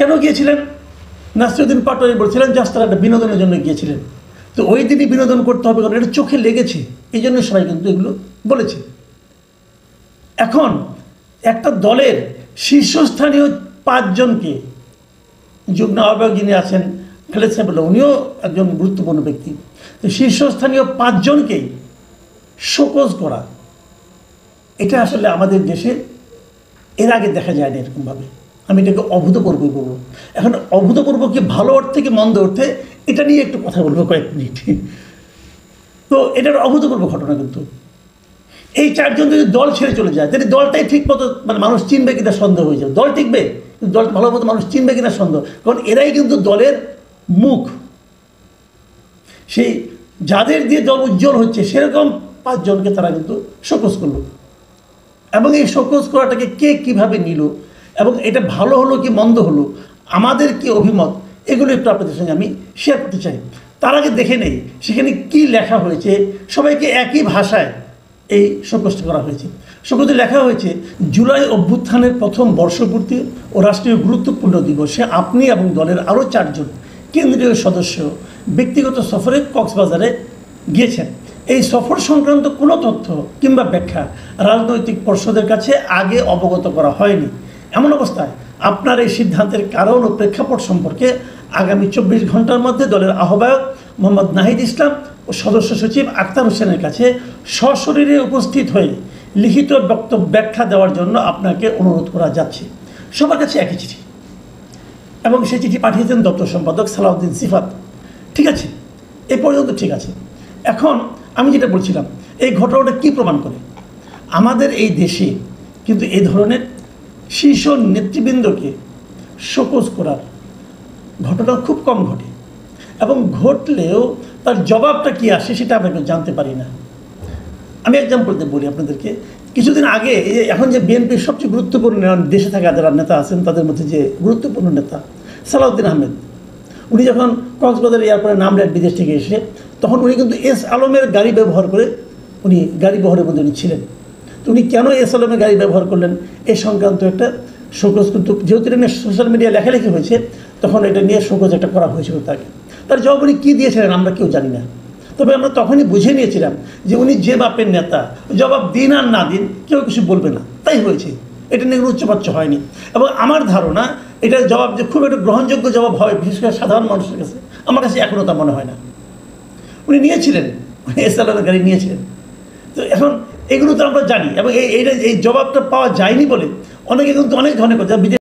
কেন গিয়েছিলেন? নাসিরুদ্দিন পাটোয়ারি বলছিলেন জাস্ট তারা একটা বিনোদনের জন্য গিয়েছিলেন। তো ওই দিনই বিনোদন করতে হবে, কারণ এটা চোখে লেগেছে, এই জন্য সবাই কিন্তু এগুলো বলেছে। এখন একটা দলের শীর্ষস্থানীয় 5 জনকে, যুগ্ম আহ্বায়ক যিনি আছেন খালেদ সাহেবুল্লাহ, উনিও একজন গুরুত্বপূর্ণ ব্যক্তি, তো শীর্ষস্থানীয় 5 জনকেই শোকজ করা, এটা আসলে আমাদের দেশে এর আগে দেখা যায়নি এরকমভাবে। আমি এটাকে অভূতপূর্বই বলবো। এখন অভূতপূর্ব কি ভালো অর্থে কি মন্দ অর্থে, এটা নিয়ে একটু কথা বলবো কয়েক মিনিট। তো এটার অভূতপূর্ব ঘটনা। কিন্তু এই 4 জন যদি দল ছেড়ে চলে যায়, তাহলে দলটাই ঠিক মতো মানে মানুষ চিনবে কিনা সন্দেহ হয়ে যাবে। দল টিকবে, দল ভালো মতো মানুষ চিনবে কিনা সন্দেহ, কারণ এরাই কিন্তু দলের মুখ। সেই যাদের দিয়ে দল উজ্জ্বল হচ্ছে সেরকম 5 জনকে তারা কিন্তু শোকজ করলো। এবং এই শোকজ করাটাকে কে কীভাবে নিল, এবং এটা ভালো হলো কি মন্দ হলো, আমাদের কি অভিমত, এগুলো একটু আপনাদের সঙ্গে আমি শেয়ার করতে চাই। তার আগে দেখে নেই সেখানে কি লেখা হয়েছে। সবাইকে একই ভাষায় এই শোকজটা করা হয়েছে। শোকজে লেখা হয়েছে, জুলাই অভ্যুত্থানের প্রথম বর্ষপূর্তি ও রাষ্ট্রীয় গুরুত্বপূর্ণ দিবসে আপনি এবং দলের আরও 4 জন কেন্দ্রীয় সদস্য ব্যক্তিগত সফরে কক্সবাজারে গিয়েছেন। এই সফর সংক্রান্ত কোনো তথ্য কিংবা ব্যাখ্যা রাজনৈতিক পর্ষদের কাছে আগে অবগত করা হয়নি। এমন অবস্থায় আপনার এই সিদ্ধান্তের কারণ ও প্রেক্ষাপট সম্পর্কে আগামী 24 ঘন্টার মধ্যে দলের আহ্বায়ক মোহাম্মদ নাহিদ ইসলাম ও সদস্য সচিব আক্তার হোসেনের কাছে সশরীরে উপস্থিত হয়ে লিখিত বক্তব্য ব্যাখ্যা দেওয়ার জন্য আপনাকে অনুরোধ করা যাচ্ছে। সবার কাছে একই চিঠি, এবং সেই চিঠি পাঠিয়েছেন দপ্তর সম্পাদক সালাউদ্দিন সিফাত। ঠিক আছে, এ পর্যন্ত ঠিক আছে। এখন আমি যেটা বলছিলাম, এই ঘটনাটা কি প্রমাণ করে? আমাদের এই দেশে কিন্তু এই ধরনের শীর্ষ নেতৃবৃন্দকে শোকজ করার ঘটনা খুব কম ঘটে, এবং ঘটলেও তার জবাবটা কি আসে সেটা আমরা জানতে পারি না। আমি এক্সাম্পল বলি আপনাদেরকে। কিছুদিন আগে এখন যে বিএনপির সবচেয়ে গুরুত্বপূর্ণ দেশে থাকা যারা নেতা আছেন তাদের মধ্যে যে গুরুত্বপূর্ণ নেতা সালাউদ্দিন আহমেদ, উনি যখন কক্সবাজার এয়ারপোর্টে নামলেন বিদেশ থেকে এসে, তখন উনি কিন্তু এস আলমের গাড়ি ব্যবহার করে উনি গাড়ি বহরের মধ্যে উনি ছিলেন। তো উনি কেন এস আলমের গাড়ি ব্যবহার করলেন এই সংক্রান্ত একটা শোকজ, কিন্তু যেহেতু এটা নিয়ে সোশ্যাল মিডিয়ায় লেখালেখি হয়েছে, তখন এটা নিয়ে শোকজ একটা করা হয়েছিল তাকে। তার জবাব উনি কী দিয়েছিলেন আমরা কেউ জানি না। তবে আমরা তখনই বুঝে নিয়েছিলাম যে উনি যে বাপের নেতা, জবাব দিন আর না দিন কেউ কিছু বলবে না, তাই হয়েছে। এটা নিয়ে উচ্চবাচ্য হয়নি। এবং আমার ধারণা এটার জবাব যে খুব একটা গ্রহণযোগ্য জবাব হয় বিশেষ করে সাধারণ মানুষের কাছে, আমার কাছে এখনও তা মনে হয় না। উনি নিয়েছিলেন, এস আলমের গাড়ি নিয়েছিলেন। তো এখন এগুলো তো আমরা জানি, এবং এই জবাবটা পাওয়া যায়নি বলে অনেকে কিন্তু অনেক ধরনের কথা